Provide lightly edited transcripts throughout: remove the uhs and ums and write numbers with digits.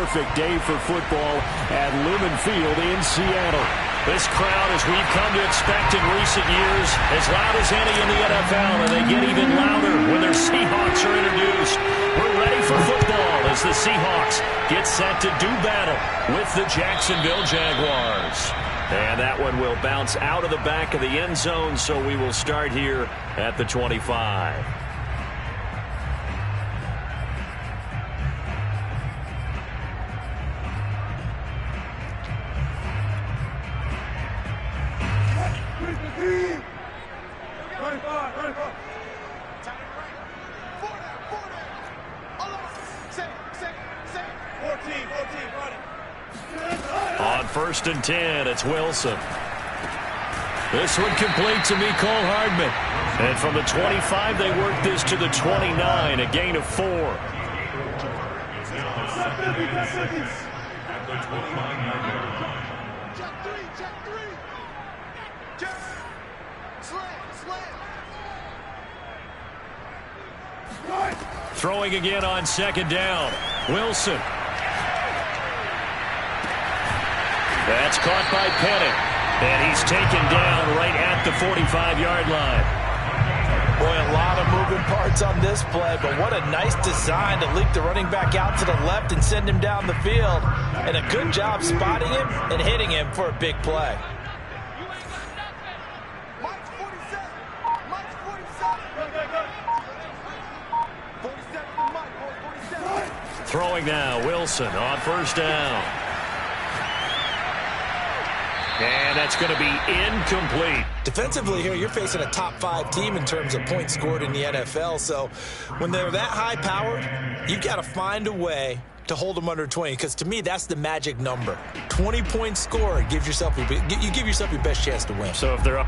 perfect day for football at Lumen Field in Seattle. This crowd, as we've come to expect in recent years, as loud as any in the NFL, and they get even louder when their Seahawks are introduced. We're ready for football as the Seahawks get set to do battle with the Jacksonville Jaguars. And that one will bounce out of the back of the end zone, so we will start here at the 25. On 1st and 10, it's Wilson. This one complete to Mecole Hardman. And from the 25, they work this to the 29, a gain of 4. Throwing again on 2nd down. Wilson. That's caught by Penning. And he's taken down right at the 45-yard line. Boy, a lot of moving parts on this play, but what a nice design to leak the running back out to the left and send him down the field. And a good job spotting him and hitting him for a big play. Throwing now, Wilson on 1st down. And that's going to be incomplete. Defensively here, you're facing a top 5 team in terms of points scored in the NFL. So when they're that high-powered, you've got to find a way to hold them under 20. Because to me, that's the magic number. 20 points scored, you give yourself your best chance to win. So if they're up.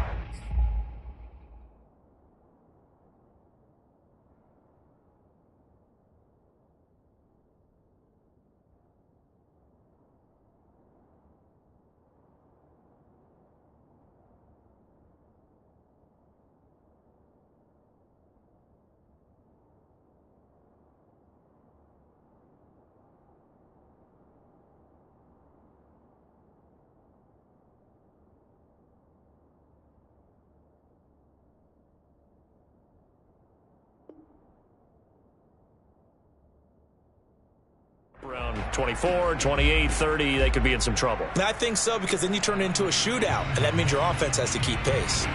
Around 24, 28, 30, they could be in some trouble. I think so, because then you turn it into a shootout, and that means your offense has to keep pace.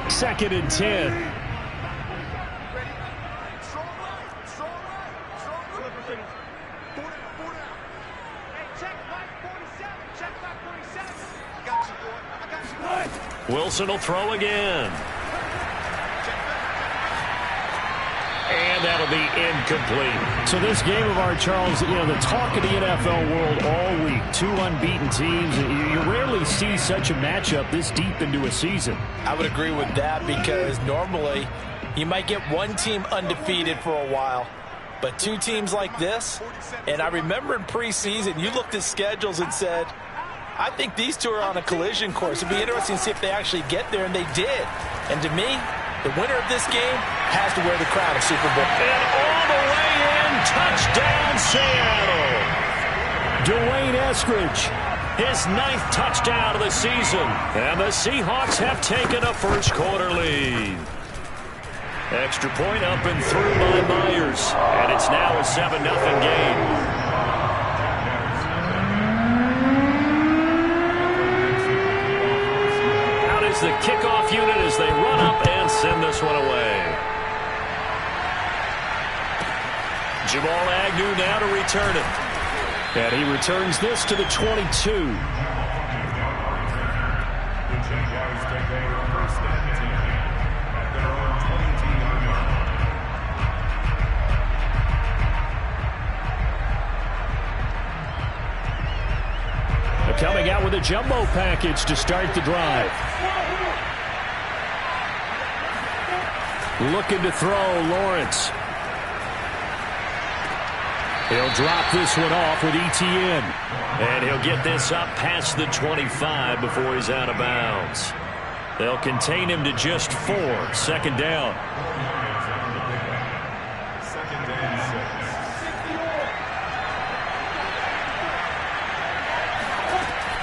2nd and 10. Wilson will throw again. And that'll be incomplete. So this game of our Charles, the talk of the NFL world all week. 2 unbeaten teams. You rarely see such a matchup this deep into a season. I would agree with that, because normally you might get one team undefeated for a while. But 2 teams like this, and I remember in preseason, you looked at schedules and said, I think these 2 are on a collision course. It'd be interesting to see if they actually get there, and they did. And to me, the winner of this game has to wear the crown of Super Bowl. And all the way in, touchdown Seattle. Dwayne Eskridge, his 9th touchdown of the season. And the Seahawks have taken a first-quarter lead. Extra point up and through by Myers. And it's now a 7-0 game. Out is the kickoff unit as they run up and send this one away. Jamal Agnew now to return it. And he returns this to the 22. Coming out with a jumbo package to start the drive. Looking to throw, Lawrence. He'll drop this one off with Etienne. And he'll get this up past the 25 before he's out of bounds. They'll contain him to just 4. 2nd down.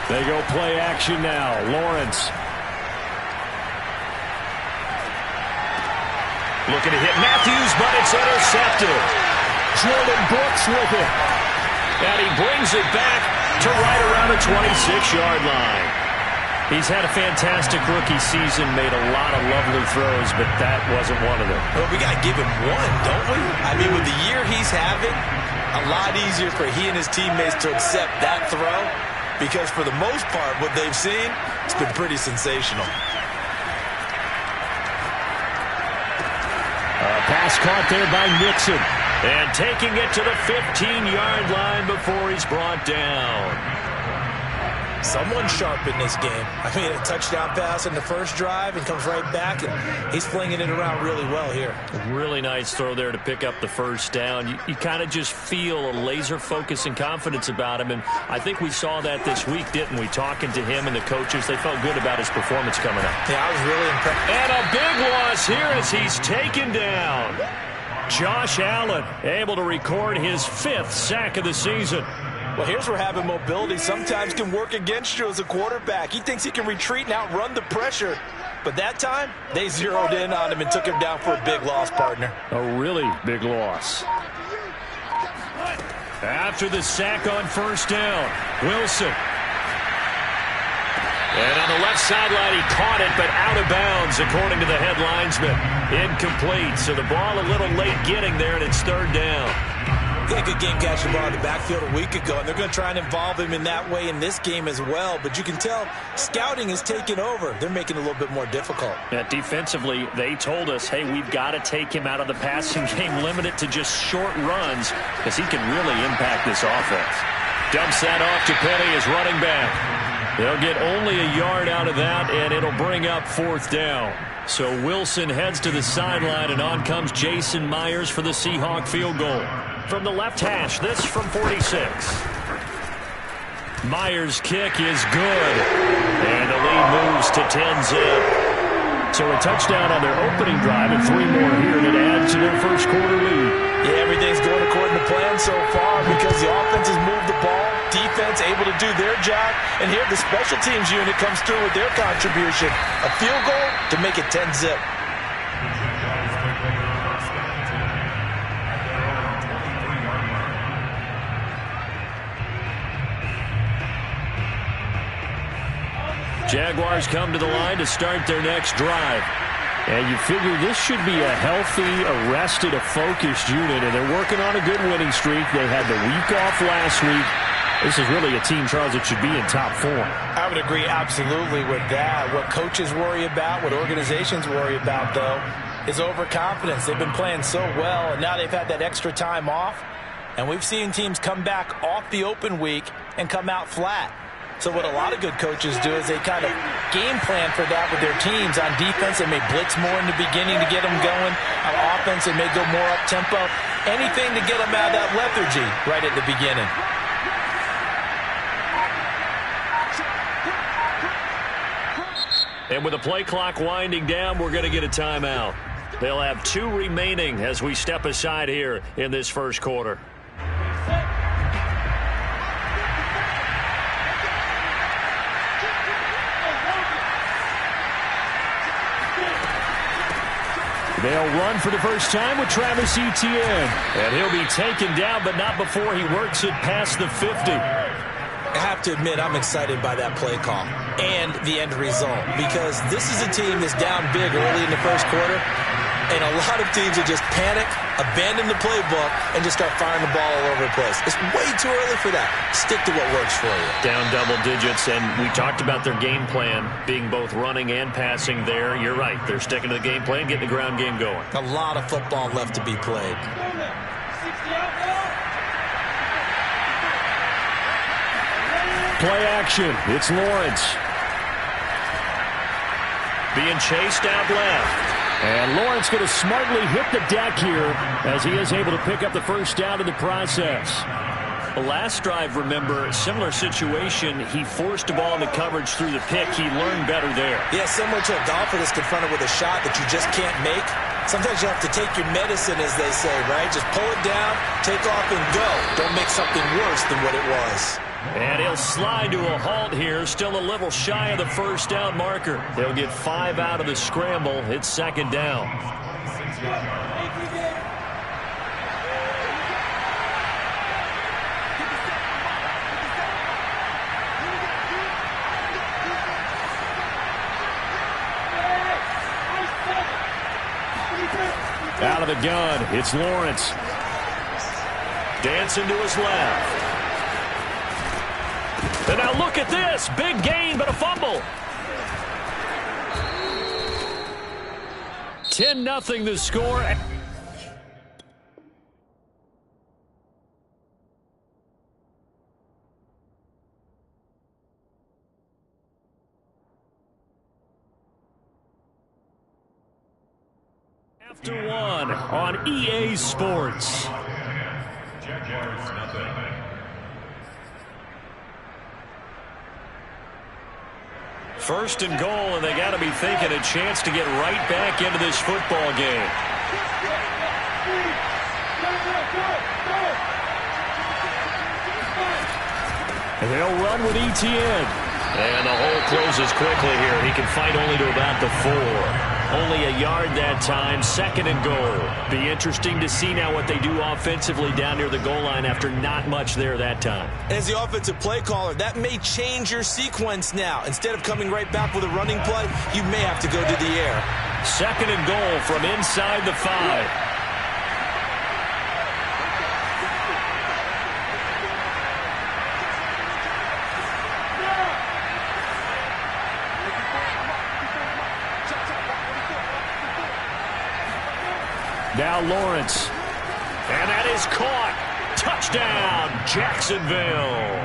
They go play action now. Lawrence. Looking to hit Matthews, but it's intercepted. Jordan Brooks with it. And he brings it back to right around the 26-yard line. He's had a fantastic rookie season, made a lot of lovely throws, but that wasn't one of them. Well, we got to give him one, don't we? I mean, with the year he's having, a lot easier for he and his teammates to accept that throw, because for the most part, what they've seen, it's been pretty sensational. Pass caught there by Nixon. And taking it to the 15-yard line before he's brought down. Someone sharp in this game. I mean, a touchdown pass in the first drive and comes right back, and he's flinging it around really well here. Really nice throw there to pick up the first down. You kind of just feel a laser focus and confidence about him, and I think we saw that this week, didn't we? Talking to him and the coaches, they felt good about his performance coming up. Yeah, I was really impressed. And a big loss here as he's taken down. Josh Allen able to record his 5th sack of the season. Well, here's where having mobility sometimes can work against you as a quarterback. He thinks he can retreat and outrun the pressure. But that time, they zeroed in on him and took him down for a big loss, partner. A really big loss. After the sack on first down, Wilson. And on the left sideline, he caught it, but out of bounds, according to the head linesman. Incomplete, so the ball a little late getting there, and it's 3rd down. He had a good game catching the ball in the backfield a week ago, and they're going to try and involve him in that way in this game as well. But you can tell scouting is taking over. They're making it a little bit more difficult. Yeah, defensively, they told us, hey, we've got to take him out of the passing game, limit it to just short runs, because he can really impact this offense. Dumps that off to Penny as running back. They'll get only a yard out of that, and it'll bring up 4th down. So Wilson heads to the sideline, and on comes Jason Myers for the Seahawk field goal. From the left hash, this from 46. Myers' kick is good. And the lead moves to 10-zip. So a touchdown on their opening drive and 3 more here, and it adds to their first quarter lead. Yeah, everything's going according to plan so far because the offense has moved the ball, defense able to do their job, and here the special teams unit comes through with their contribution. A field goal to make it 10-zip. Jaguars come to the line to start their next drive. And you figure this should be a healthy, arrested, a focused unit, and they're working on a good winning streak. They had the week off last week. This is really a team, Charles, that should be in top form. I would agree absolutely with that. What coaches worry about, what organizations worry about, though, is overconfidence. They've been playing so well, and now they've had that extra time off. And we've seen teams come back off the open week and come out flat. So what a lot of good coaches do is they kind of game plan for that with their teams. On defense, they may blitz more in the beginning to get them going. On offense, they may go more up-tempo. Anything to get them out of that lethargy right at the beginning. And with the play clock winding down, we're going to get a timeout. They'll have 2 remaining as we step aside here in this first quarter. They'll run for the first time with Travis Etienne. And he'll be taken down, but not before he works it past the 50. I have to admit, I'm excited by that play call and the end result because this is a team that's down big early in the first quarter, and a lot of teams will just panic, abandon the playbook, and just start firing the ball all over the place. It's way too early for that. Stick to what works for you. Down double digits, and we talked about their game plan being both running and passing there. You're right. They're sticking to the game plan, getting the ground game going. A lot of football left to be played. Play action. It's Lawrence. Being chased out left. And Lawrence going to smartly hit the deck here as he is able to pick up the first down in the process. The last drive, remember, similar situation. He forced the ball into coverage through the pick. He learned better there. Yeah, similar to a golfer that's confronted with a shot that you just can't make. Sometimes you have to take your medicine, as they say, right? Just pull it down, take off, and go. Don't make something worse than what it was. And he'll slide to a halt here, still a little shy of the first down marker. They'll get 5 out of the scramble. It's second down. Out of the gun, it's Lawrence. Dancing to his left. And now look at this. Big gain, but a fumble. 10-0 the score. After one on EA Sports. First and goal, and they got to be thinking a chance to get right back into this football game. And they'll run with Etienne. And the hole closes quickly here. He can fight only to about the 4. Only a yard that time, second and goal. Be interesting to see now what they do offensively down near the goal line after not much there that time. As the offensive play caller, that may change your sequence now. Instead of coming right back with a running play, you may have to go to the air. Second and goal from inside the 5. Now Lawrence. And that is caught. Touchdown, Jacksonville.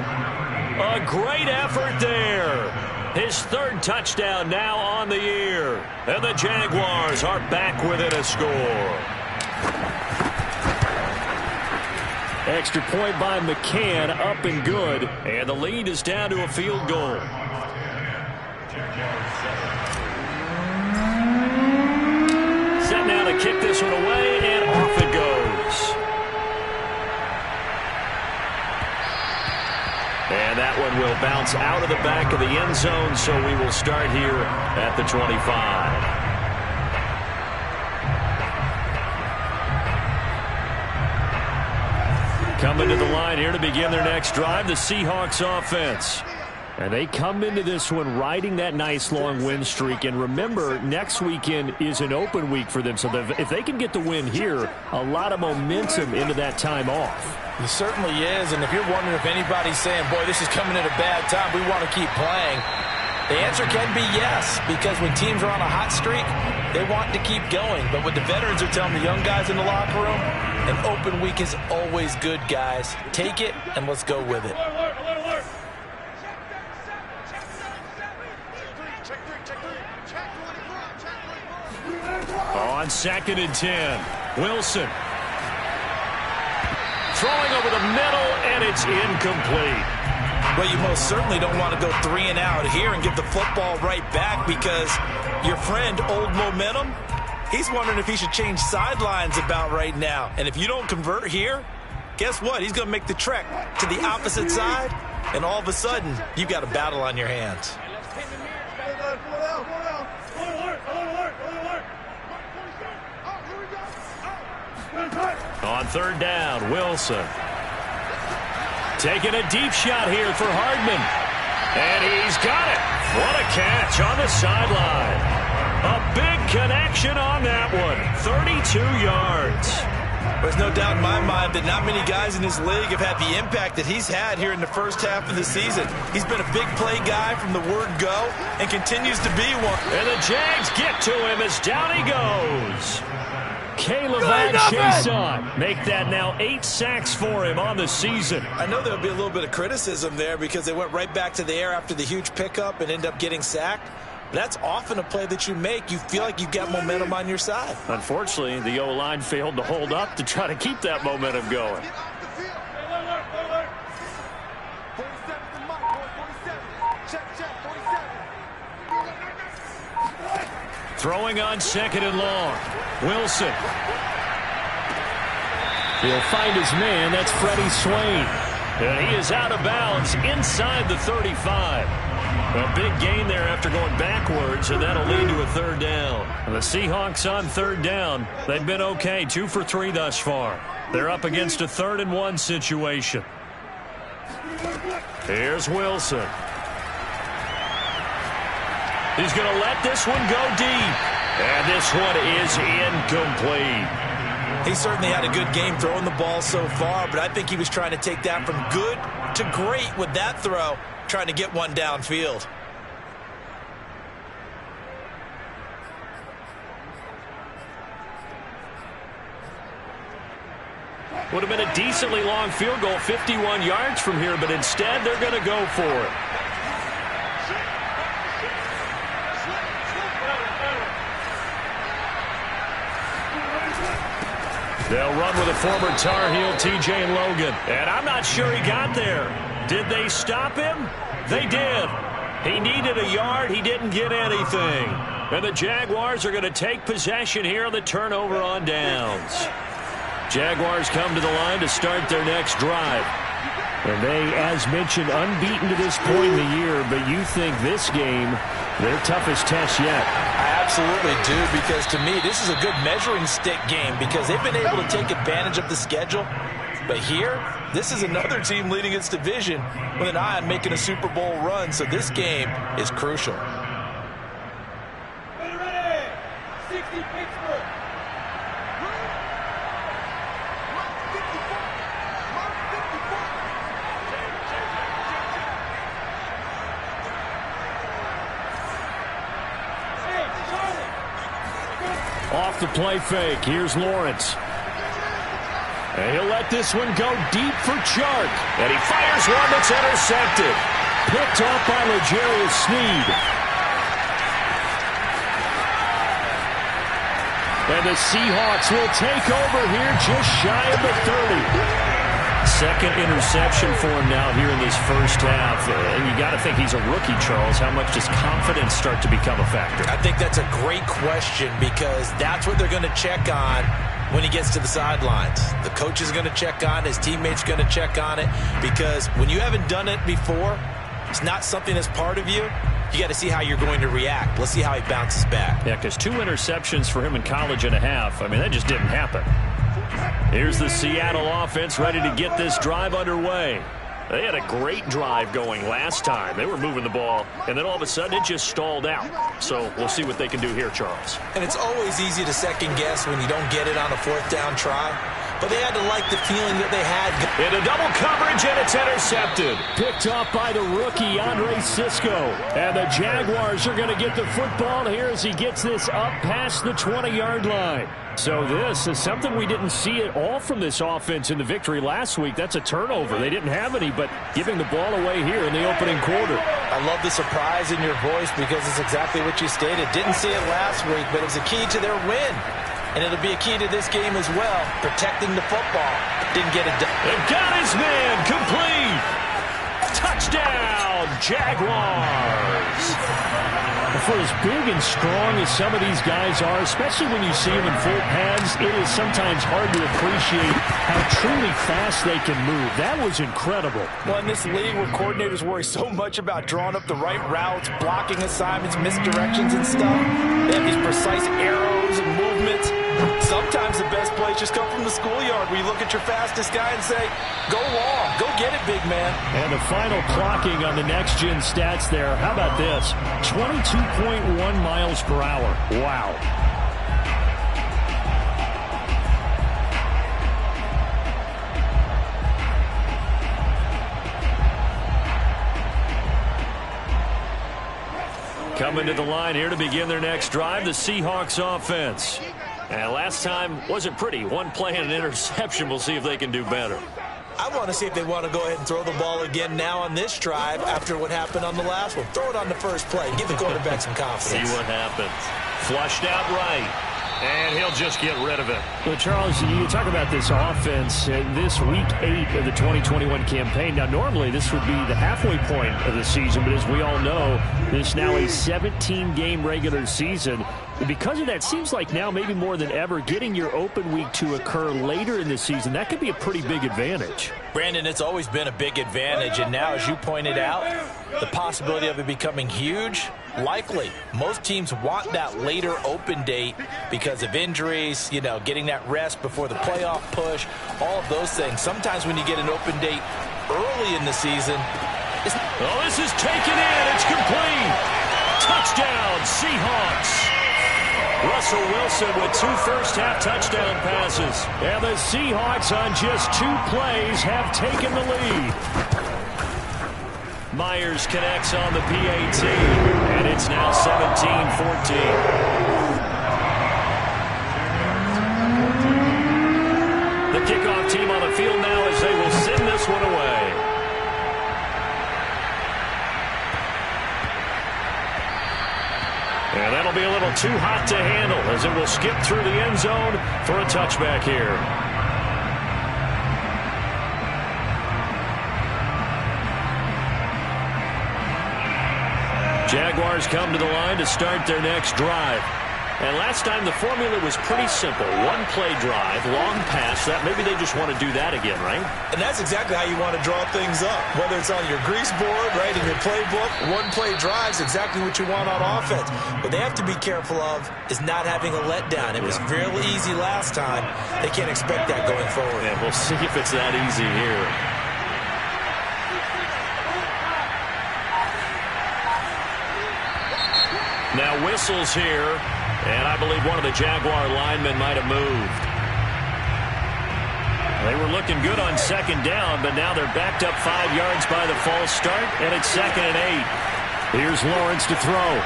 A great effort there. His 3rd touchdown now on the year. And the Jaguars are back within a score. Extra point by McCann, up and good. And the lead is down to a field goal. Set now to kick this one away, and off it goes. And that one will bounce out of the back of the end zone, so we will start here at the 25. Coming to the line here to begin their next drive, the Seahawks offense. And they come into this one riding that nice long win streak. And remember, next weekend is an open week for them. So if they can get the win here, a lot of momentum into that time off. It certainly is. And if you're wondering if anybody's saying, boy, this is coming at a bad time, we want to keep playing, the answer can be yes. Because when teams are on a hot streak, they want to keep going. But what the veterans are telling the young guys in the locker room, an open week is always good, guys. Take it and let's go with it. On 2nd and 10, Wilson. Throwing over the middle, and it's incomplete. Well, you most certainly don't want to go 3 and out here and give the football right back because your friend, Old Momentum, he's wondering if he should change sidelines about right now. And if you don't convert here, guess what? He's going to make the trek to the opposite side, and all of a sudden, you've got a battle on your hands. On 3rd down, Wilson. Taking a deep shot here for Hardman. And he's got it. What a catch on the sideline. A big connection on that one. 32 yards. There's no doubt in my mind that not many guys in this league have had the impact that he's had here in the first half of the season. He's been a big play guy from the word go and continues to be one. And the Jags get to him as down he goes. K'Lavon Chaisson make that now 8 sacks for him on the season. I know there'll be a little bit of criticism there because they went right back to the air after the huge pickup and end up getting sacked. That's often a play that you make. You feel like you've got momentum on your side. Unfortunately, the O-line failed to hold up to try to keep that momentum going. Throwing on 2nd and long. Wilson. He'll find his man. That's Freddie Swain. And he is out of bounds inside the 35. A big gain there after going backwards, and that'll lead to a third down. The Seahawks on third down. They've been okay, 2 for 3 thus far. They're up against a 3rd and 1 situation. Here's Wilson. He's going to let this one go deep. And this one is incomplete. He certainly had a good game throwing the ball so far, but I think he was trying to take that from good to great with that throw, trying to get one downfield. Would have been a decently long field goal, 51 yards from here, but instead they're going to go for it. They'll run with a former Tar Heel, TJ Logan. And I'm not sure he got there. Did they stop him? They did. He needed a yard. He didn't get anything. And the Jaguars are going to take possession here on the turnover on downs. Jaguars come to the line to start their next drive. And they, as mentioned, unbeaten to this point in the year, but you think this game, their toughest test yet. I absolutely do, because to me, this is a good measuring stick game because they've been able to take advantage of the schedule. But here, this is another team leading its division with an eye on making a Super Bowl run, so this game is crucial. Off the play fake, here's Lawrence. And he'll let this one go deep for Chark. And he fires one that's intercepted. Picked off by L'Jarius Sneed. And the Seahawks will take over here just shy of the 30. Second interception for him now here in this first half. And you got to think he's a rookie, Charles. How much does confidence start to become a factor? I think that's a great question because that's what they're going to check on when he gets to the sidelines. The coach is going to check on, his teammates going to check on it, because when you haven't done it before, it's not something that's part of you. You got to see how you're going to react. Let's see how he bounces back. Yeah, because 2 interceptions for him in college and a half. I mean, that just didn't happen. Here's the Seattle offense ready to get this drive underway. They had a great drive going last time. They were moving the ball, and then all of a sudden it just stalled out. So we'll see what they can do here, Charles. And it's always easy to second guess when you don't get it on a 4th down try. But they had to like the feeling that they had. In a double coverage, and it's intercepted. Picked off by the rookie, Andre Cisco. And the Jaguars are going to get the football here as he gets this up past the 20-yard line. So this is something we didn't see at all from this offense in the victory last week. That's a turnover. They didn't have any, but giving the ball away here in the opening quarter. I love the surprise in your voice because it's exactly what you stated. Didn't see it last week, but it was a key to their win. And it'll be a key to this game as well, protecting the football. Didn't get it done. They've got his man complete. Touchdown, Jaguars. For as big and strong as some of these guys are, especially when you see them in full pads, it is sometimes hard to appreciate how truly fast they can move. That was incredible. Well, in this league where coordinators worry so much about drawing up the right routes, blocking assignments, misdirections and stuff, they have these precise arrows and movements. Sometimes the best plays just come from the schoolyard where you look at your fastest guy and say, go long, go get it, big man. And the final clocking on the next-gen stats there. How about this? 22.1 miles per hour. Wow. Coming to the line here to begin their next drive, the Seahawks offense. And last time wasn't pretty. One play and an interception. We'll see if they can do better. I want to see if they want to go ahead and throw the ball again now on this drive after what happened on the last one. Throw it on the first play. Give the quarterback some confidence. See what happens. Flushed out right. And he'll just get rid of it. Well, Charles, you talk about this offense, this Week 8 of the 2021 campaign. Now, normally this would be the halfway point of the season, but as we all know, this is now a 17-game regular season. And because of that, seems like now maybe more than ever, getting your open week to occur later in the season, that could be a pretty big advantage. Brandon, it's always been a big advantage, and now, as you pointed out, the possibility of it becoming huge, likely. Most teams want that later open date because of injuries, you know, getting that rest before the playoff push, all of those things. Sometimes when you get an open date early in the season, oh, this is taken in. It's complete. Touchdown, Seahawks. Russell Wilson with 2 first-half touchdown passes. And the Seahawks on just 2 plays have taken the lead. Myers connects on the PAT, and it's now 17-14. The kickoff team on the field now as they will send this one away. And that'll be a little too hot to handle as it will skip through the end zone for a touchback here. Jaguars come to the line to start their next drive. And last time the formula was pretty simple. 1-play drive, long pass. That maybe they just want to do that again, right? and that's exactly how you want to draw things up. Whether it's on your grease board, right, in your playbook, 1-play drives, exactly what you want on offense. What they have to be careful of is not having a letdown. It was real easy last time. They can't expect that going forward. Yeah, we'll see if it's that easy here. Now whistles here, and I believe one of the Jaguar linemen might have moved. They were looking good on second down, but now they're backed up 5 yards by the false start, and it's 2nd and 8. Here's Lawrence to throw.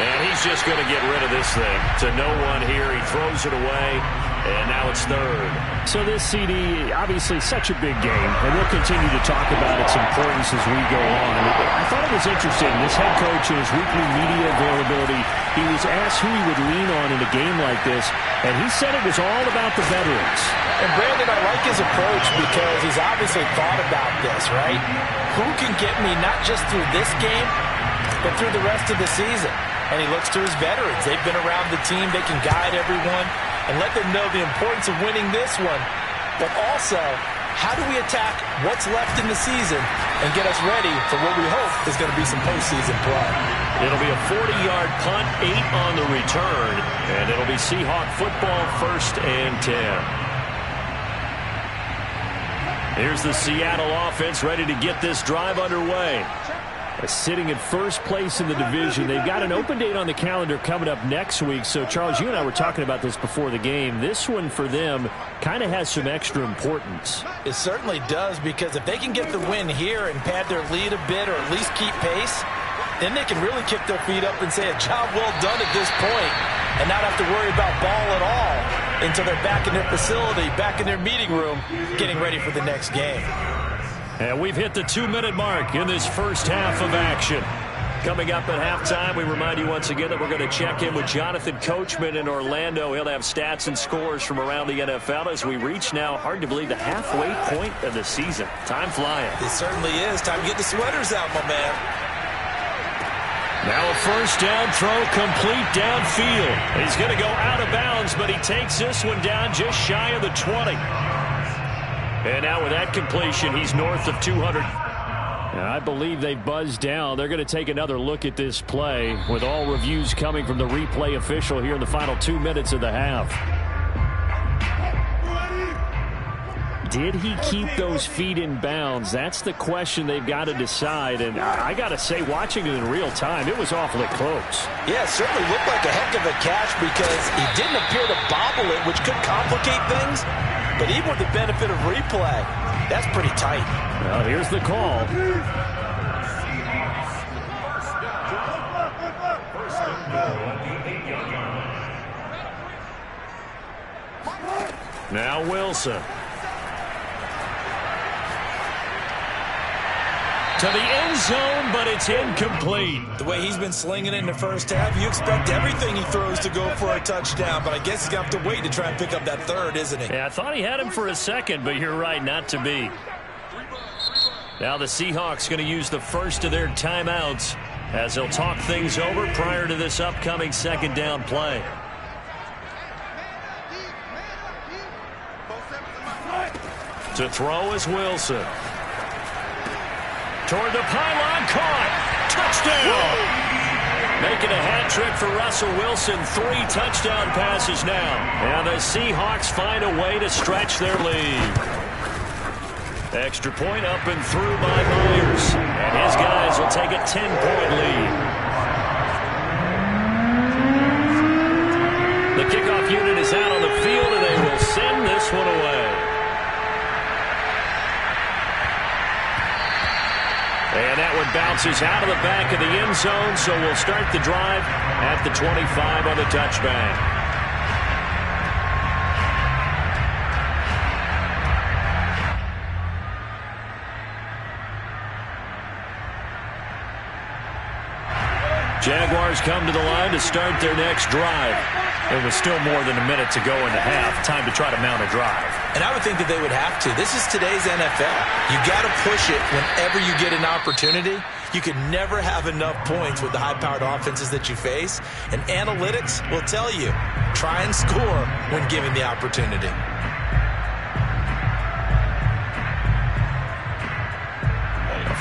And he's just going to get rid of this thing. To no one here. He throws it away, and now it's 3rd. So this CD, obviously such a big game, and we'll continue to talk about its importance as we go on. I thought it was interesting. This head coach in his weekly media availability, he was asked who he would lean on in a game like this, and he said it was all about the veterans. And Brandon, I like his approach because he's obviously thought about this, right? Who can get me not just through this game, but through the rest of the season? And he looks to his veterans. They've been around the team. They can guide everyone and let them know the importance of winning this one. But also, how do we attack what's left in the season and get us ready for what we hope is going to be some postseason play? It'll be a 40-yard punt, 8 on the return, and it'll be Seahawk football, 1st and 10. Here's the Seattle offense ready to get this drive underway. Sitting in first place in the division. They've got an open date on the calendar coming up next week. So, Charles, you and I were talking about this before the game. This one for them kind of has some extra importance. It certainly does, because if they can get the win here and pad their lead a bit or at least keep pace, then they can really kick their feet up and say a job well done at this point and not have to worry about ball at all until they're back in their facility, back in their meeting room, getting ready for the next game. And we've hit the 2-minute mark in this first half of action. Coming up at halftime, we remind you once again that we're going to check in with Jonathan Coachman in Orlando. He'll have stats and scores from around the NFL as we reach now, hard to believe, the halfway point of the season. Time flying. It certainly is. Time to get the sweaters out, my man. Now a first down throw complete downfield. He's going to go out of bounds, but he takes this one down just shy of the 20. And now with that completion, he's north of 200. I believe they've buzzed down. They're going to take another look at this play with all reviews coming from the replay official here in the final 2 minutes of the half. Did he keep those feet in bounds? That's the question they've got to decide. And I got to say, watching it in real time, it was awfully close. Yeah, it certainly looked like a heck of a catch because he didn't appear to bobble it, which could complicate things. But even with the benefit of replay, that's pretty tight. Well, here's the call. Now Wilson. to the end zone, but it's incomplete. The way he's been slinging it in the first half, you expect everything he throws to go for a touchdown, but I guess he's going to have to wait to try and pick up that third, isn't he? Yeah, I thought he had him for a second, but you're right, not to be. Now the Seahawks going to use the first of their timeouts as they'll talk things over prior to this upcoming second down play. To throw is Wilson. Toward the pylon, caught. Touchdown! Making a hat trick for Russell Wilson. 3 touchdown passes now. And the Seahawks find a way to stretch their lead. Extra point up and through by Myers. And his guys will take a 10-point lead. The kickoff unit is out on the field, and they will send this one away. And that one bounces out of the back of the end zone, so we'll start the drive at the 25 on the touchback. Jaguars come to the line to start their next drive. It was still more than a minute to go in the half. Time to try to mount a drive. And I would think that they would have to. This is today's NFL. You got to push it whenever you get an opportunity. You can never have enough points with the high-powered offenses that you face. And analytics will tell you, try and score when given the opportunity.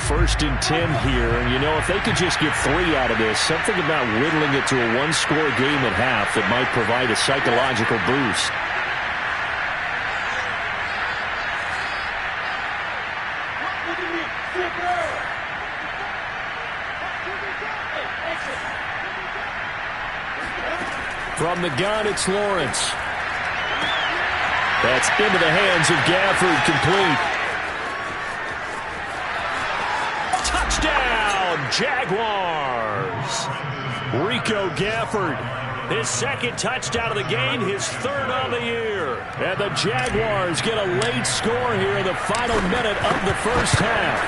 First and 10 here, and you know, if they could just get 3 out of this, something about whittling it to a 1-score game at half that might provide a psychological boost. From the gun, it's Lawrence. That's into the hands of Gafford, complete. Touchdown, Jaguars. Rico Gafford, his second touchdown of the game, his 3rd on the year. And the Jaguars get a late score here in the final minute of the first half.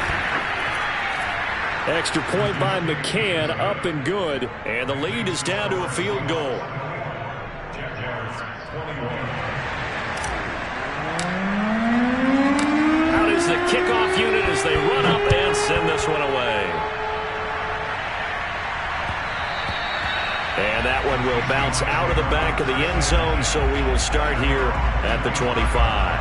Extra point by McCann, up and good. And the lead is down to a field goal. Out is the kickoff unit as they run up and send this one away. And that one will bounce out of the back of the end zone, so we will start here at the 25.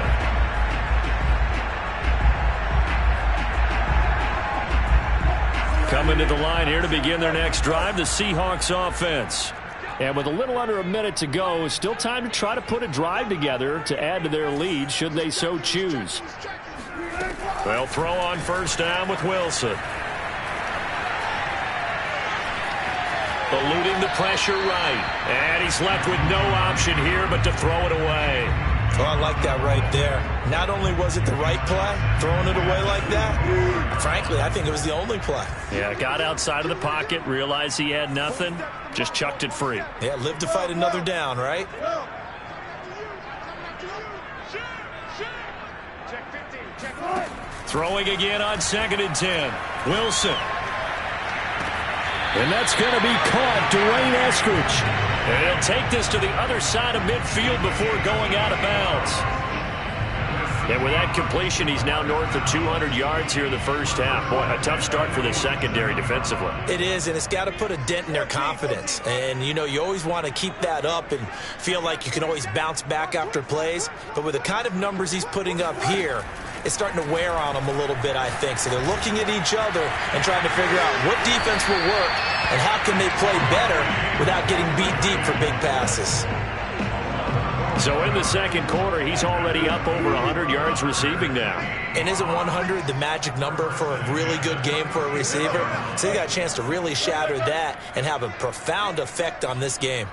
Coming to the line here to begin their next drive, the Seahawks offense. And with a little under a minute to go, still time to try to put a drive together to add to their lead should they so choose. They'll throw on first down with Wilson. Eluding the pressure right. And he's left with no option here but to throw it away. Oh, I like that right there. Not only was it the right play, throwing it away like that, frankly, I think it was the only play. Yeah, got outside of the pocket, realized he had nothing, just chucked it free. Yeah, live to fight another down, right? Throwing again on 2nd and 10. Wilson. And that's going to be caught. Dwayne Eskridge. And he'll take this to the other side of midfield before going out of bounds. And with that completion, he's now north of 200 yards here in the first half. Boy, a tough start for the secondary defensively. It is, and it's got to put a dent in their confidence. And, you know, you always want to keep that up and feel like you can always bounce back after plays. But with the kind of numbers he's putting up here, it's starting to wear on them a little bit, I think. So they're looking at each other and trying to figure out what defense will work and how can they play better without getting beat deep for big passes. So in the second quarter, he's already up over 100 yards receiving now. And isn't 100 the magic number for a really good game for a receiver? So they got a chance to really shatter that and have a profound effect on this game.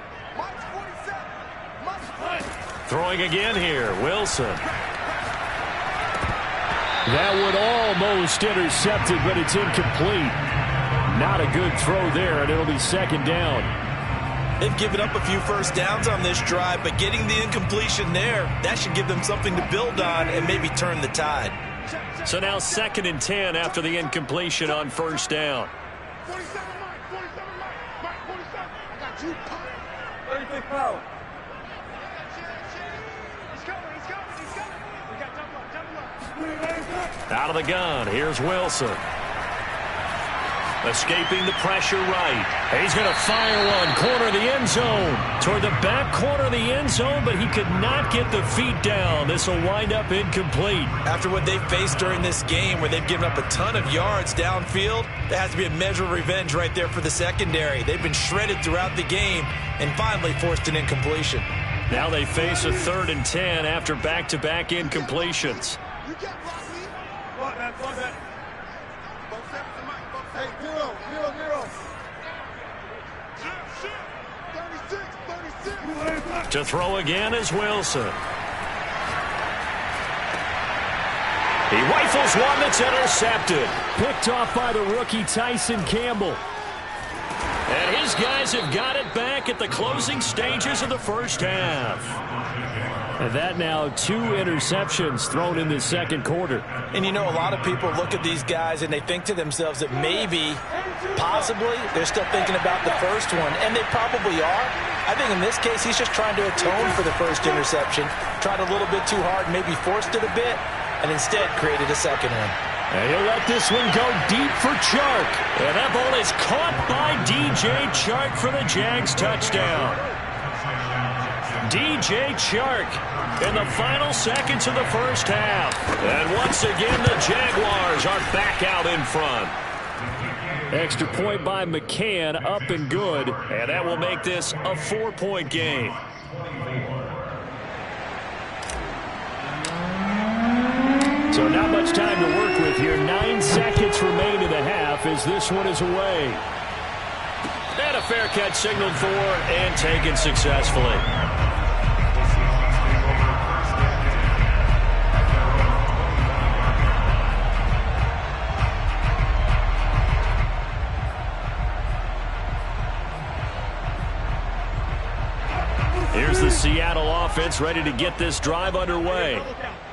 Throwing again here, Wilson. That one almost intercepted, but it's incomplete. Not a good throw there, and it'll be second down. They've given up a few first downs on this drive, but getting the incompletion there, that should give them something to build on and maybe turn the tide. So now 2nd and 10 after the incompletion on first down. 47 Mike, 47. I got you. 36 power. We got double up. Out of the gun, here's Wilson. Escaping the pressure right. He's going to fire one, corner of the end zone. Toward the back corner of the end zone, but he could not get the feet down. This will wind up incomplete. After what they've faced during this game where they've given up a ton of yards downfield, there has to be a measure of revenge right there for the secondary. They've been shredded throughout the game and finally forced an incompletion. Now they face a 3rd and 10 after back-to-back incompletions. You got Rocky. What, man? What, man? Hey, 0. 36. To throw again is Wilson. He rifles one that's intercepted. Picked off by the rookie Tyson Campbell. And his guys have got it back at the closing stages of the first half. And that now 2 interceptions thrown in the second quarter. And you know, a lot of people look at these guys and they think to themselves that maybe, possibly, they're still thinking about the first one. And they probably are. I think in this case, he's just trying to atone for the first interception. Tried a little bit too hard, maybe forced it a bit, and instead created a second one. And he'll let this one go deep for Chark. And that ball is caught by DJ Chark for the Jags touchdown. DJ Chark in the final seconds of the first half. And once again, the Jaguars are back out in front. Extra point by McCann, up and good. And that will make this a 4-point game. So not much time to work with here. 9 seconds remain in the half as this one is away. And a fair catch signaled for and taken successfully. Here's the Seattle offense ready to get this drive underway.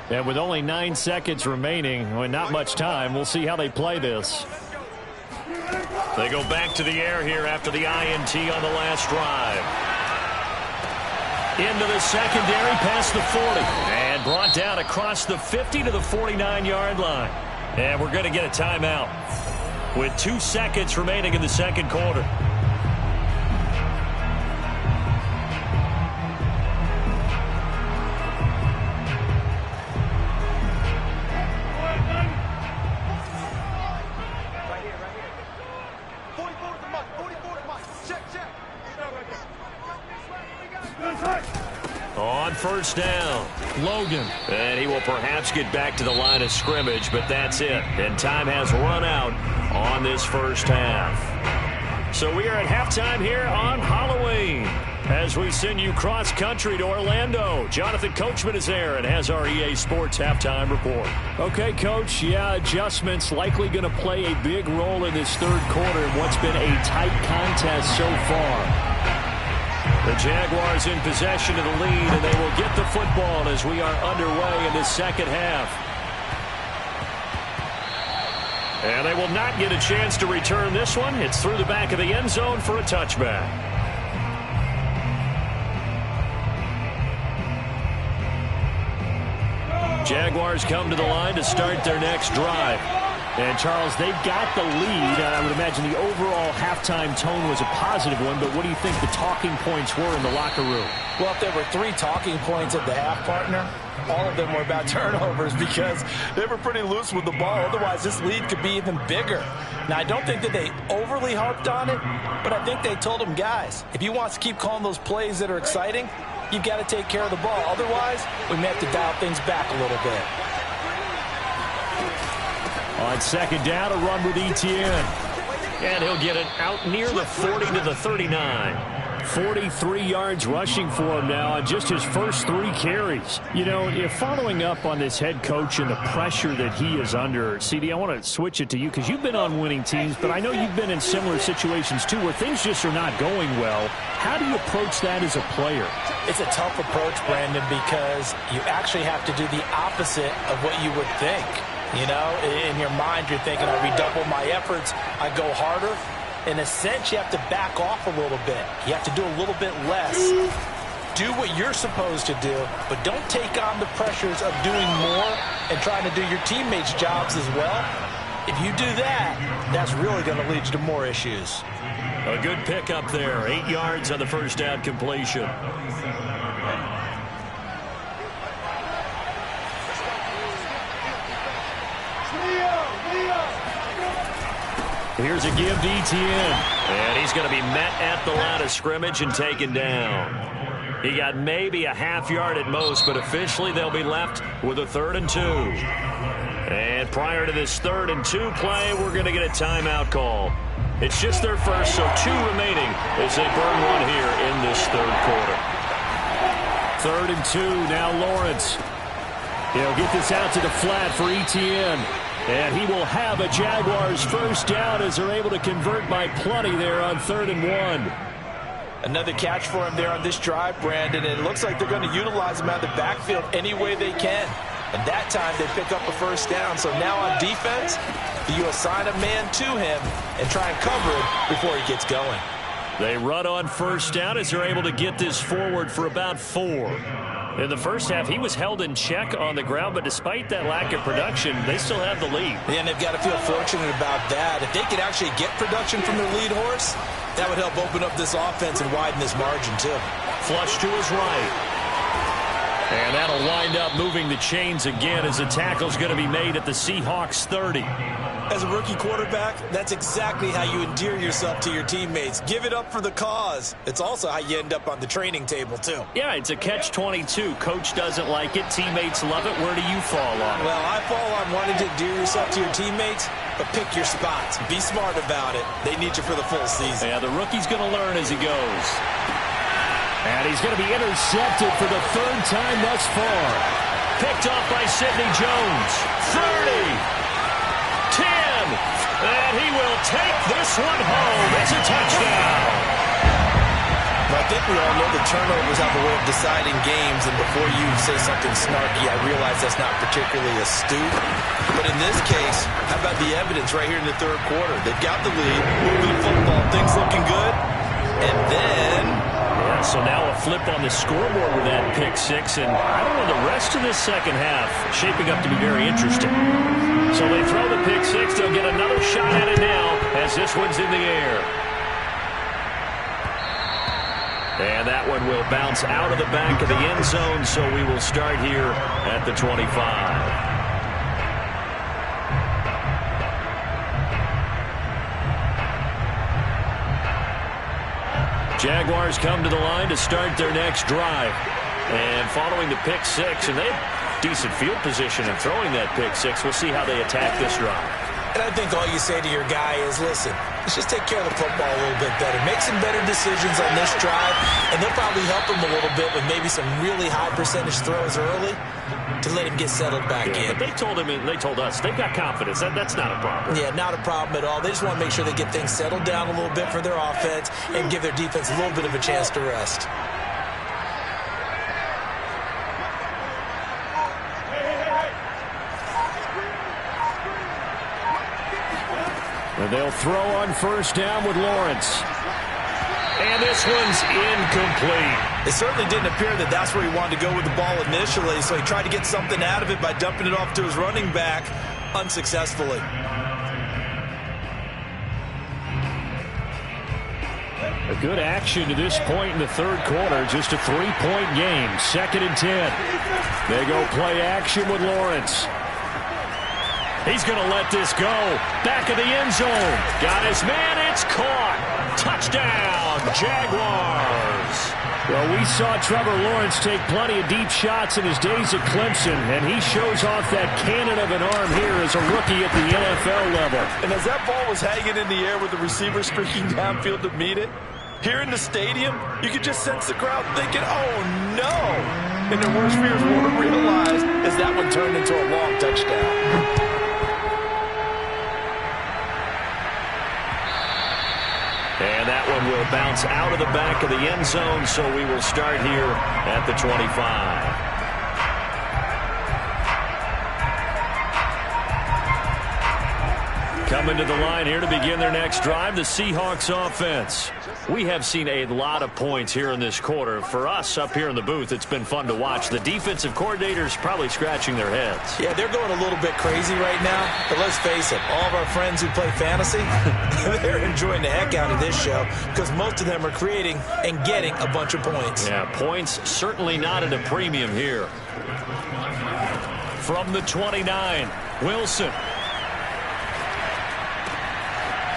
And with only 9 seconds remaining, well, not much time, we'll see how they play this. They go back to the air here after the INT on the last drive. Into the secondary past the 40. And brought down across the 50 to the 49-yard line. And we're going to get a timeout with 2 seconds remaining in the second quarter. On first down, Logan. And he will perhaps get back to the line of scrimmage, but that's it. And time has run out on this first half. So we are at halftime here on Halloween as we send you cross-country to Orlando. Jonathan Coachman is there and has our EA Sports halftime report. Okay, Coach, yeah, adjustments likely going to play a big role in this third quarter in what's been a tight contest so far. The Jaguars in possession of the lead, and they will get the football as we are underway in the second half. And they will not get a chance to return this one. It's through the back of the end zone for a touchback. Jaguars come to the line to start their next drive. And, Charles, they've got the lead. I would imagine the overall halftime tone was a positive one, but what do you think the talking points were in the locker room? Well, if there were 3 talking points at the half, partner, all of them were about turnovers because they were pretty loose with the ball. Otherwise, this lead could be even bigger. Now, I don't think that they overly harped on it, but I think they told them, guys, if you want to keep calling those plays that are exciting, you've got to take care of the ball. Otherwise, we may have to dial things back a little bit. On second down, a run with Etienne. And he'll get it out near the 40 to the 39. 43 yards rushing for him now on just his first 3 carries. You know, if following up on this head coach and the pressure that he is under, CD, I want to switch it to you because you've been on winning teams, but I know you've been in similar situations too where things just are not going well. How do you approach that as a player? It's a tough approach, Brandon, because you actually have to do the opposite of what you would think. You know, in your mind, you're thinking, I redouble my efforts, I go harder. In a sense, you have to back off a little bit. You have to do a little bit less. Do what you're supposed to do, but don't take on the pressures of doing more and trying to do your teammates' jobs as well. If you do that, that's really going to lead you to more issues. A good pickup there. 8 yards on the first down completion. Here's a give to Etienne. And he's going to be met at the line of scrimmage and taken down. He got maybe a half yard at most, but officially they'll be left with a 3rd and 2. And prior to this 3rd and 2 play, we're going to get a timeout call. It's just their first, so 2 remaining as they burn one here in this 3rd quarter. 3rd and 2, now Lawrence. He'll get this out to the flat for Etienne. And he will have a Jaguars first down as they're able to convert by plenty there on 3rd and 1. Another catch for him there on this drive, Brandon. And it looks like they're going to utilize him out of the backfield any way they can. And that time they pick up a first down. So now on defense, you assign a man to him and try and cover it before he gets going. They run on first down as they're able to get this forward for about 4. In the first half, he was held in check on the ground, but despite that lack of production, they still have the lead. And they've got to feel fortunate about that. If they could actually get production from their lead horse, that would help open up this offense and widen this margin too. Flush to his right. And that'll wind up moving the chains again as the tackle's going to be made at the Seahawks 30. As a rookie quarterback, that's exactly how you endear yourself to your teammates. Give it up for the cause. It's also how you end up on the training table, too. Yeah, it's a catch-22. Coach doesn't like it. Teammates love it. Where do you fall on it? Well, I fall on wanting to endear yourself to your teammates, but pick your spots. Be smart about it. They need you for the full season. Yeah, the rookie's going to learn as he goes. And he's going to be intercepted for the 3rd time thus far. Picked off by Sidney Jones. 30. 10, and he will take this one home. It's a touchdown. Well, I think we all know the turnovers have a way of deciding games, and before you say something snarky, I realize that's not particularly astute. But in this case, how about the evidence right here in the 3rd quarter? They've got the lead, moving the football, things looking good, and then... Yeah, so now a flip on the scoreboard with that pick 6, and I don't know, the rest of this second half shaping up to be very interesting. So they throw the pick 6. They'll get another shot at it now as this one's in the air. And that one will bounce out of the back of the end zone, so we will start here at the 25. Jaguars come to the line to start their next drive. And following the pick 6, and they have decent field position and throwing that pick 6. We'll see how they attack this drive. And I think all you say to your guy is, listen, let's just take care of the football a little bit better. Make some better decisions on this drive, and they'll probably help him a little bit with maybe some really high percentage throws early to let him get settled back in. But they told him, and they told us, they've got confidence. That's not a problem. Yeah, not a problem at all. They just want to make sure they get things settled down a little bit for their offense and give their defense a little bit of a chance to rest. And they'll throw on first down with Lawrence. And this one's incomplete. It certainly didn't appear that that's where he wanted to go with the ball initially, so he tried to get something out of it by dumping it off to his running back unsuccessfully. A good action to this point in the 3rd quarter. Just a 3-point game. 2nd and 10. They go play action with Lawrence. He's going to let this go. Back of the end zone. Got his man. It's caught. Touchdown, Jaguars. Well, we saw Trevor Lawrence take plenty of deep shots in his days at Clemson, and he shows off that cannon of an arm here as a rookie at the NFL level. And as that ball was hanging in the air with the receiver streaking downfield to meet it, here in the stadium, you could just sense the crowd thinking, oh, no. And their worst fears weren't realized as that one turned into a long touchdown. And that one will bounce out of the back of the end zone, so we will start here at the 25. Coming to the line here to begin their next drive, the Seahawks offense. We have seen a lot of points here in this quarter. For us up here in the booth, it's been fun to watch. The defensive coordinators probably scratching their heads. Yeah, they're going a little bit crazy right now. But let's face it, all of our friends who play fantasy, they're enjoying the heck out of this show because most of them are creating and getting a bunch of points. Yeah, points certainly not at a premium here. From the 29, Wilson.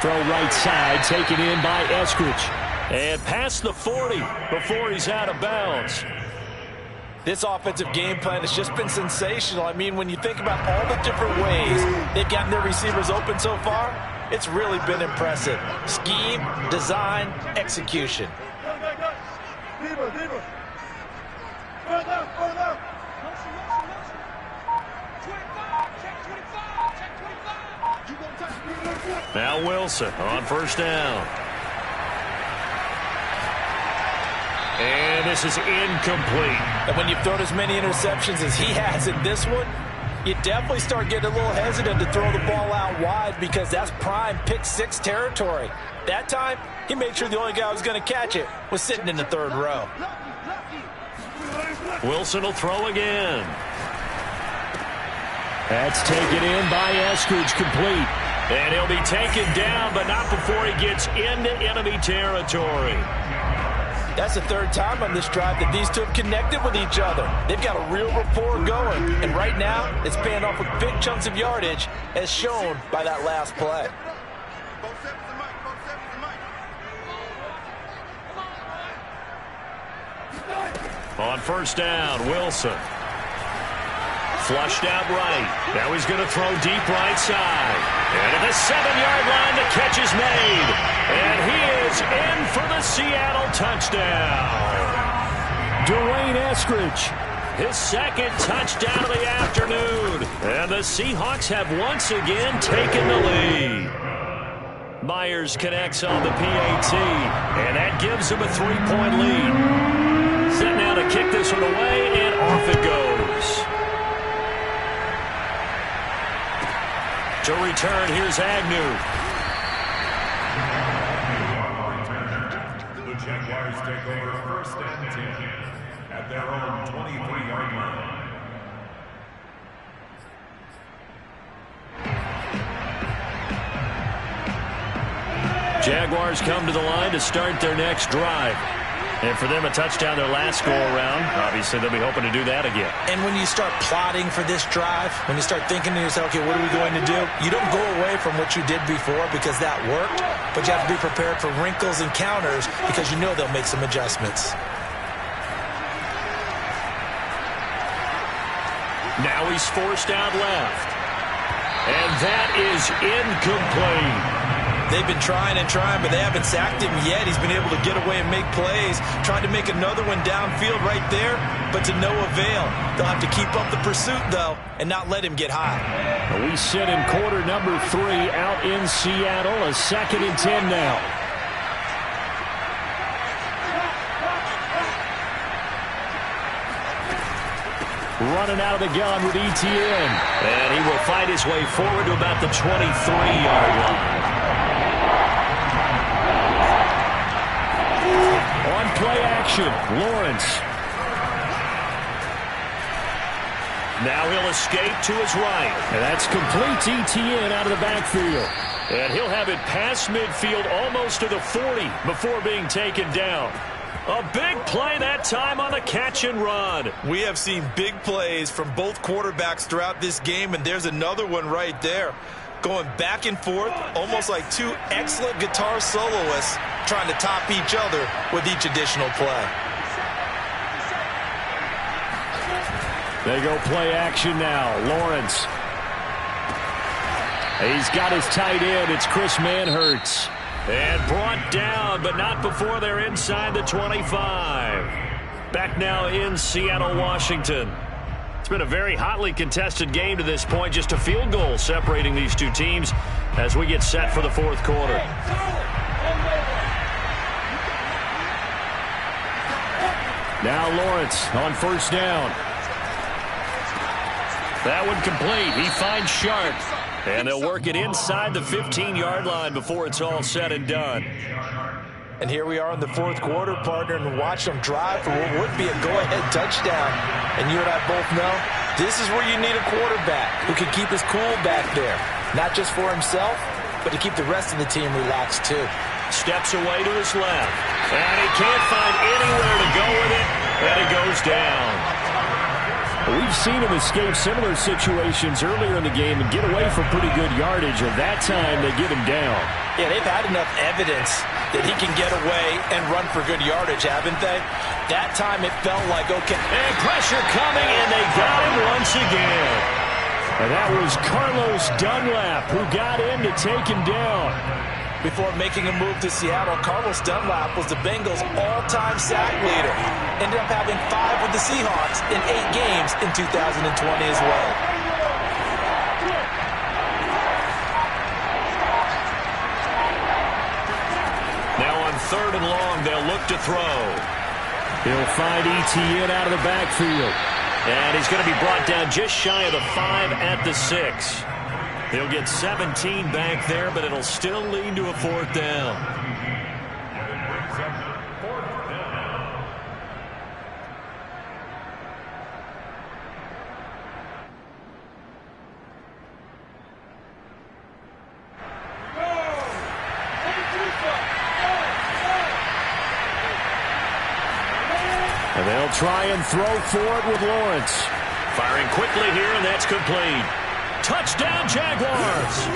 Throw right side, taken in by Eskridge. And past the 40 before he's out of bounds. This offensive game plan has just been sensational. I mean, when you think about all the different ways they've gotten their receivers open so far, it's really been impressive. Scheme, design, execution. Now Wilson on first down. And this is incomplete. And when you've thrown as many interceptions as he has in this one, you definitely start getting a little hesitant to throw the ball out wide because that's prime pick-6 territory. That time, he made sure the only guy who was going to catch it was sitting in the third row. Wilson will throw again. That's taken in by Eskridge, complete. And he'll be taken down, but not before he gets into enemy territory. That's the third time on this drive that these two have connected with each other. They've got a real rapport going. And right now, it's paying off with big chunks of yardage, as shown by that last play. On first down, Wilson. Flushed out right. Now he's going to throw deep right side. And at the 7-yard line, the catch is made. And he is in for the Seattle touchdown. Dwayne Eskridge. His second touchdown of the afternoon. And the Seahawks have once again taken the lead. Myers connects on the PAT. And that gives him a 3-point lead. Set now to kick this one away, and off it goes. To return, here's Agnew. The Jaguars take over first and 10 at their own 23-yard line. Jaguars come to the line to start their next drive. And for them, a touchdown their last go-around. Obviously, they'll be hoping to do that again. And when you start plotting for this drive, when you start thinking to yourself, okay, what are we going to do? You don't go away from what you did before because that worked, but you have to be prepared for wrinkles and counters because you know they'll make some adjustments. Now he's forced out left. And that is incomplete. They've been trying and trying, but they haven't sacked him yet. He's been able to get away and make plays. Trying to make another one downfield right there, but to no avail. They'll have to keep up the pursuit, though, and not let him get high. We sit in quarter number 3 out in Seattle. A 2nd and 10 now. Running out of the gun with Etienne. And he will fight his way forward to about the 23-yard line. On play action, Lawrence. Now he'll escape to his right. And that's complete to Etienne out of the backfield. And he'll have it past midfield almost to the 40 before being taken down. A big play that time on the catch and run. We have seen big plays from both quarterbacks throughout this game, and there's another one right there. Going back and forth, almost like two excellent guitar soloists trying to top each other with each additional play. They go play action now. Lawrence. He's got his tight end. It's Chris Manhertz. And brought down, but not before they're inside the 25. Back now in Seattle, Washington. It's been a very hotly contested game to this point. Just a field goal separating these two teams as we get set for the fourth quarter. Now Lawrence on first down. That one complete. He finds Sharp. And they'll work it inside the 15-yard line before it's all said and done. And here we are in the fourth quarter, partner, and watch them drive for what would be a go-ahead touchdown. And you and I both know this is where you need a quarterback who can keep his cool back there. Not just for himself, but to keep the rest of the team relaxed too. Steps away to his left. And he can't find anywhere to go with it. And it goes down. We've seen him escape similar situations earlier in the game and get away for pretty good yardage, and that time they get him down. Yeah, they've had enough evidence that he can get away and run for good yardage, haven't they? That time it felt like, okay. And pressure coming, and they got him once again. And that was Carlos Dunlap who got in to take him down. Before making a move to Seattle, Carlos Dunlap was the Bengals' all-time sack leader. Ended up having 5 with the Seahawks in 8 games in 2020 as well. Now on 3rd and long, they'll look to throw. He'll find Etienne out of the backfield. And he's going to be brought down just shy of the 5 at the 6. He'll get 17 back there, but it'll still lead to a 4th down. And they'll try and throw for it with Lawrence. Firing quickly here, and that's complete. Touchdown, Jaguars!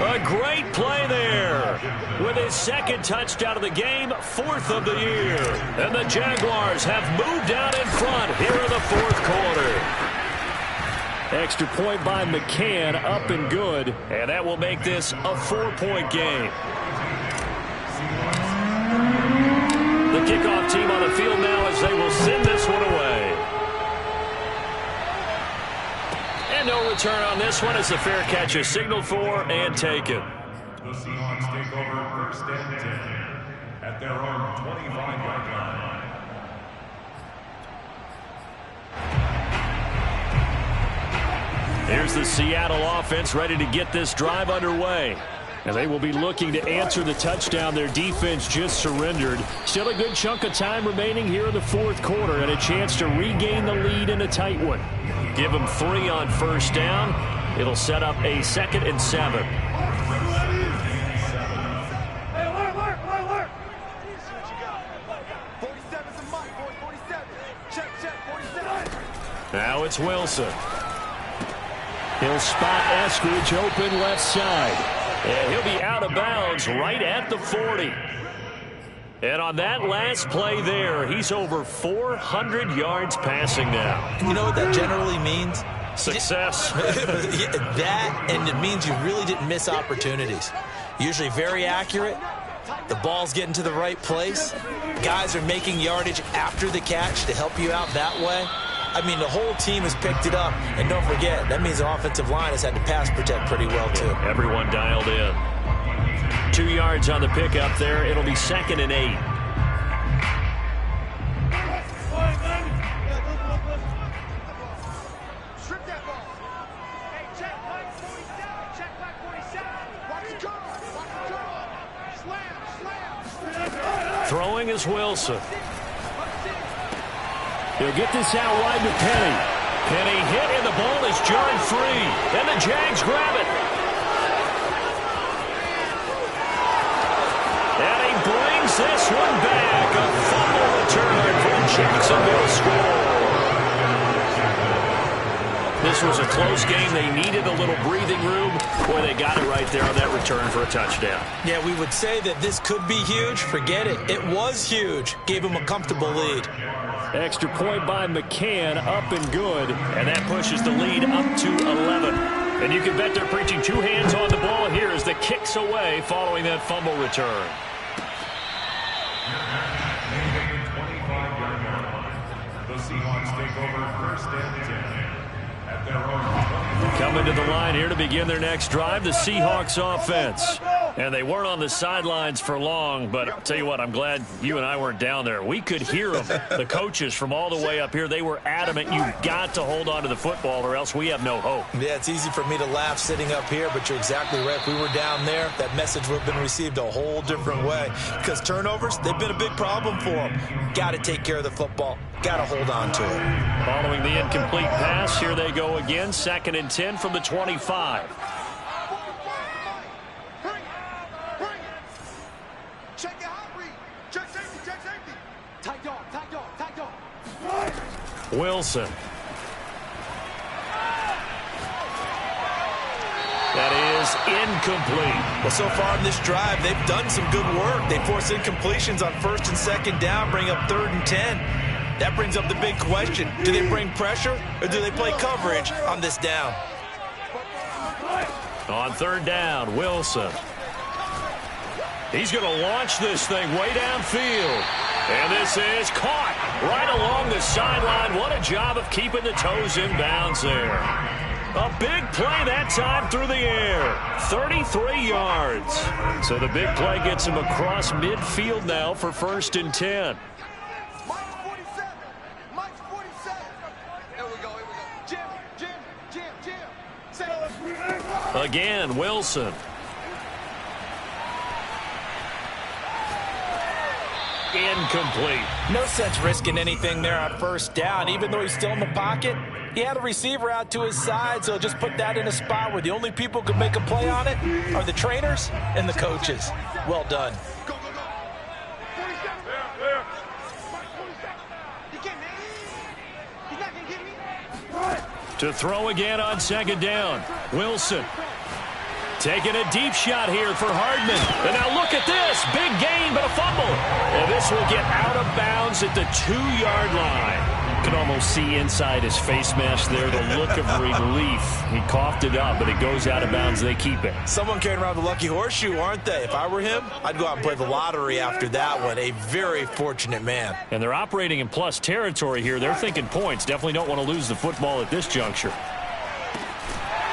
A great play there. With his 2nd touchdown of the game, 4th of the year. And the Jaguars have moved out in front here in the 4th quarter. Extra point by McCann, up and good. And that will make this a 4-point game. The kickoff team on the field now as they will send this one away. And no return on this one as the fair catch is signaled for and taken. The Seahawks take over 1st and 10 at their own 25-yard line. Here's the Seattle offense ready to get this drive underway. And they will be looking to answer the touchdown their defense just surrendered. Still a good chunk of time remaining here in the 4th quarter and a chance to regain the lead in a tight one. Give them 3 on 1st down. It'll set up a 2nd and 7. Hey, alert! 47's a mic, boy, 47. Check, 47. Now it's Wilson. He'll spot Eskridge open left side. And he'll be out of bounds right at the 40. And on that last play there, he's over 400 yards passing now. You know what that generally means? Success. That, and it means you really didn't miss opportunities. Usually very accurate. The ball's getting to the right place. Guys are making yardage after the catch to help you out that way. I mean, the whole team has picked it up. And don't forget, that means the offensive line has had to pass protect pretty well, too. Everyone dialed in. 2 yards on the pickup there. It'll be 2nd and 8. Strip that ball. Hey, check back 47. Check back 47. Watch the curl. Watch the curl. Slam. Throwing is Wilson. He'll get this out wide to Penny. Penny hit, and the ball is jarred free. And the Jags grab it. And he brings this one back. A fumble return for Jacksonville score. This was a close game. They needed a little breathing room. Boy, they got it right there on that return for a touchdown. Yeah, we would say that this could be huge. Forget it. It was huge. Gave him a comfortable lead. Extra point by McCann, up and good. And that pushes the lead up to 11. And you can bet they're preaching 2 hands on the ball here as the kicks away following that fumble return. The Seahawks take over 1st and 10 at their own 25-yard line. Coming to the line here to begin their next drive, the Seahawks offense. And they weren't on the sidelines for long, but I'll tell you what, I'm glad you and I weren't down there. We could hear them, the coaches from all the way up here. They were adamant, you've got to hold on to the football or else we have no hope. Yeah, it's easy for me to laugh sitting up here, but you're exactly right. If we were down there, that message would have been received a whole different way. Because turnovers, they've been a big problem for them. Got to take care of the football. Got to hold on to it. Following the incomplete pass, here they go again. 2nd and 10 from the 25. Wilson. That is incomplete. Well, so far in this drive, they've done some good work. They force incompletions on 1st and 2nd down, bring up 3rd and 10. That brings up the big question. Do they bring pressure or do they play coverage on this down? On 3rd down, Wilson. He's going to launch this thing way downfield. And this is caught right along the sideline. What a job of keeping the toes in bounds there. A big play that time through the air. 33 yards. So the big play gets him across midfield now for 1st and 10. Mike 47. Mike 47. Here we go. Jim. Again, Wilson. Incomplete. No sense risking anything there on 1st down. Even though he's still in the pocket, he had a receiver out to his side, so just put that in a spot where the only people who can make a play on it are the trainers and the coaches. Well done. Go. 47. Mike 47. He can't make it. He's not going to get me. To throw again on 2nd down. Wilson. Taking a deep shot here for Hardman. And now look at this. Big gain, but a fumble. And this will get out of bounds at the 2-yard line. You can almost see inside his face mask there the look of relief. He coughed it up, but it goes out of bounds. They keep it. Someone carrying around the lucky horseshoe, aren't they? If I were him, I'd go out and play the lottery after that one. A very fortunate man. And they're operating in plus territory here. They're thinking points. Definitely don't want to lose the football at this juncture.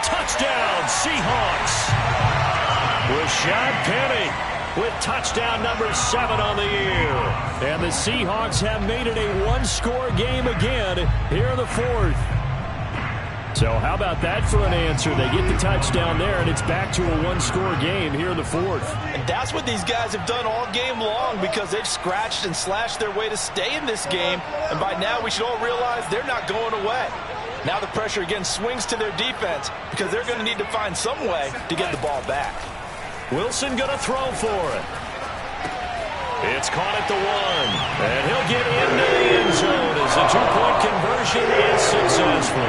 Touchdown, Seahawks. Rashad Penny with touchdown number 7 on the year. And the Seahawks have made it a one-score game again here in the 4th. So how about that for an answer? They get the touchdown there, and it's back to a one-score game here in the 4th. And that's what these guys have done all game long because they've scratched and slashed their way to stay in this game. And by now, we should all realize they're not going away. Now the pressure again swings to their defense because they're going to need to find some way to get the ball back. Wilson going to throw for it. It's caught at the 1. And he'll get into the end zone as the 2-point conversion is successful.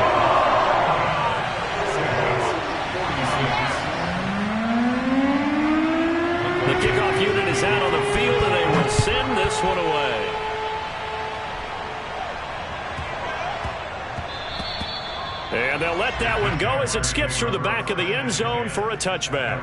The kickoff unit is out on the field, and they will send this one away. And they'll let that one go as it skips through the back of the end zone for a touchback.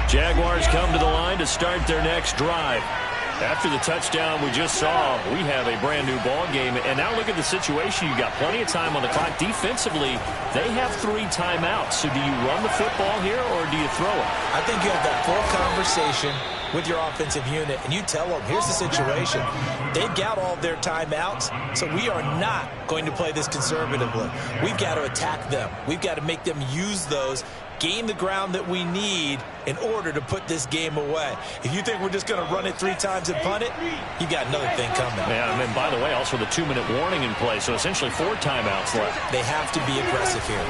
Jaguars come to the line to start their next drive. After the touchdown we just saw, we have a brand new ball game. And now look at the situation. You've got plenty of time on the clock. Defensively, they have 3 timeouts. So do you run the football here or do you throw it? I think you have that full conversation with your offensive unit, and you tell them, here's the situation. They've got all their timeouts, so we are not going to play this conservatively. We've got to attack them. We've got to make them use those, gain the ground that we need in order to put this game away. If you think we're just going to run it 3 times and punt it, you got another thing coming. Yeah, and by the way, also the 2-minute warning in play, so essentially 4 timeouts left. They have to be aggressive here.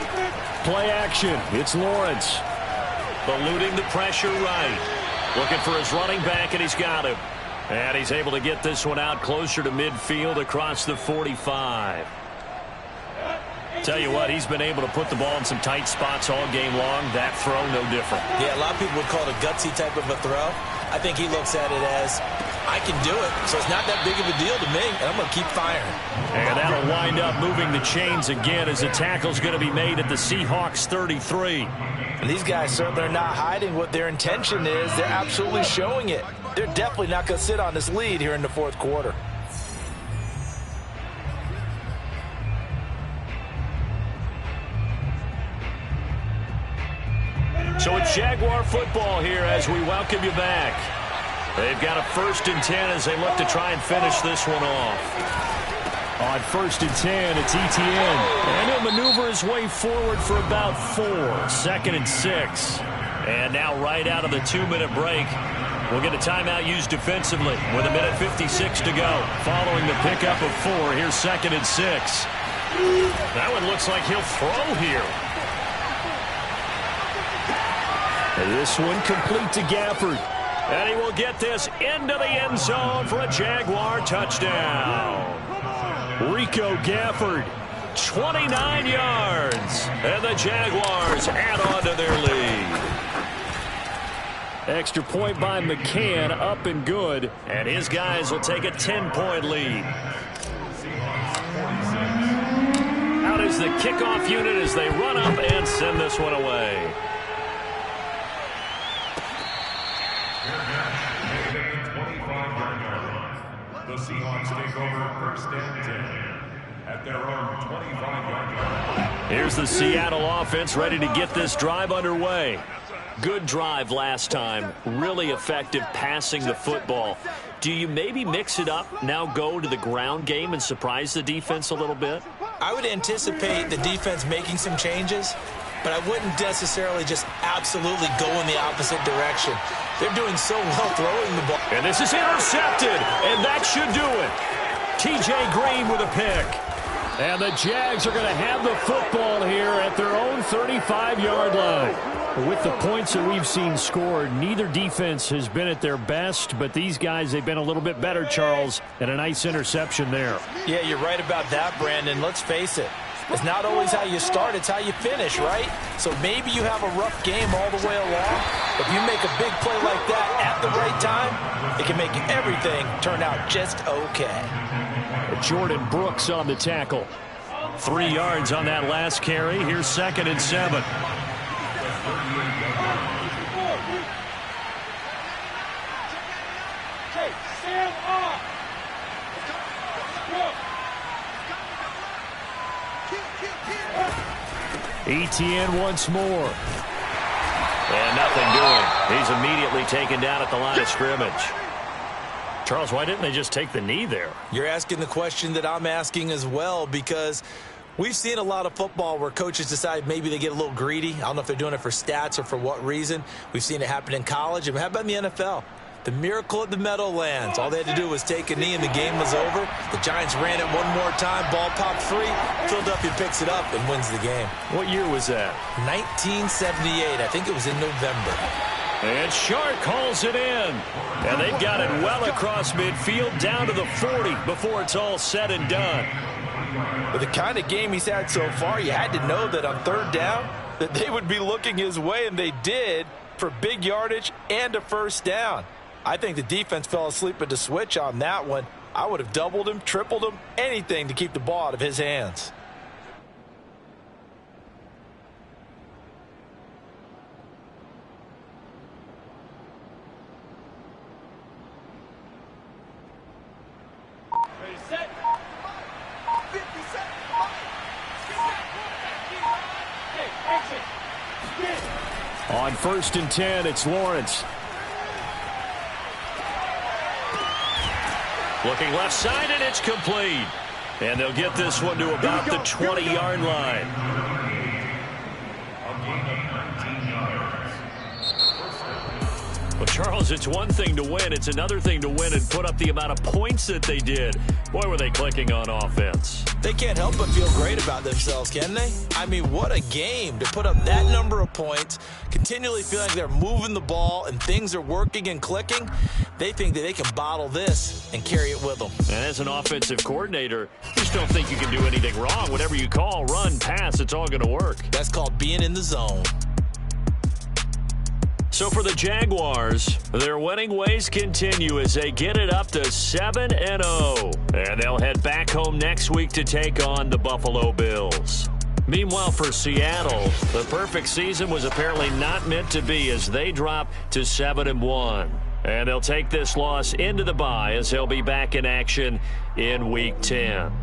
Play action. It's Lawrence. Eluding the pressure right. Looking for his running back, and he's got him. And he's able to get this one out closer to midfield across the 45. Tell you what, he's been able to put the ball in some tight spots all game long. That throw, no different. Yeah, a lot of people would call it a gutsy type of a throw. I think he looks at it as, I can do it, so it's not that big of a deal to me, and I'm going to keep firing. And that'll wind up moving the chains again as the tackle's going to be made at the Seahawks 33. And these guys certainly are not hiding what their intention is. They're absolutely showing it. they're definitely not going to sit on this lead here in the fourth quarter. So it's Jaguar football here as we welcome you back. They've got a 1st and 10 as they look to try and finish this one off. On 1st and 10, it's Etienne. And he'll maneuver his way forward for about 4. 2nd and 6. And now right out of the 2-minute break, we'll get a timeout used defensively with 1:56 to go. Following the pickup of 4, here's 2nd and 6. That one looks like he'll throw here. And this one complete to Gafford. And he will get this into the end zone for a Jaguar touchdown. Rico Gafford. 29 yards. And the Jaguars add on to their lead. Extra point by McCann, up and good. And his guys will take a 10-point lead. Out is the kickoff unit as they run up and send this one away. The Seahawks take over 1st and 10 at their own 25-yard line. Here's the Seattle offense ready to get this drive underway. Good drive last time. Really effective passing the football. Do you maybe mix it up, now go to the ground game and surprise the defense a little bit? I would anticipate the defense making some changes, but I wouldn't necessarily just absolutely go in the opposite direction. They're doing so well throwing the ball. And this is intercepted, and that should do it. T.J. Green with a pick. And the Jags are going to have the football here at their own 35-yard line. With the points that we've seen scored, neither defense has been at their best, but these guys, they've been a little bit better, Charles, and a nice interception there. Yeah, you're right about that, Brandon. Let's face it. It's not always how you start, it's how you finish, right? So maybe you have a rough game all the way along. If you make a big play like that at the right time, it can make everything turn out just okay. Jordan Brooks on the tackle. 3 yards on that last carry. Here's 2nd and 7. Hey, stand up! Etienne once more. And nothing doing. He's immediately taken down at the line of scrimmage. Charles, why didn't they just take the knee there? You're asking the question that I'm asking as well, because we've seen a lot of football where coaches decide maybe they get a little greedy. I don't know if they're doing it for stats or for what reason. We've seen it happen in college. And how about in the NFL? The miracle at the Meadowlands. All they had to do was take a knee and the game was over. The Giants ran it one more time. Ball popped free. Philadelphia picks it up and wins the game. What year was that? 1978. I think it was in November. And Shark calls it in. And they've got it well across midfield down to the 40 before it's all said and done. With the kind of game he's had so far, you had to know that on 3rd down that they would be looking his way, and they did, for big yardage and a 1st down. I think the defense fell asleep at the switch on that one. I would have doubled him, tripled him, anything to keep the ball out of his hands. On 1st and 10, it's Lawrence. Looking left side, and it's complete. And they'll get this one to about the 20-yard line. Well, Charles, it's one thing to win. It's another thing to win and put up the amount of points that they did. Boy, were they clicking on offense. They can't help but feel great about themselves, can they? I mean, what a game to put up that number of points, continually feeling like they're moving the ball and things are working and clicking. They think that they can bottle this and carry it with them. And as an offensive coordinator, you just don't think you can do anything wrong. Whatever you call, run, pass, it's all going to work. That's called being in the zone. So for the Jaguars, their winning ways continue as they get it up to 7-0. And they'll head back home next week to take on the Buffalo Bills. Meanwhile, for Seattle, the perfect season was apparently not meant to be as they drop to 7-1. And they'll take this loss into the bye as they'll be back in action in Week 10.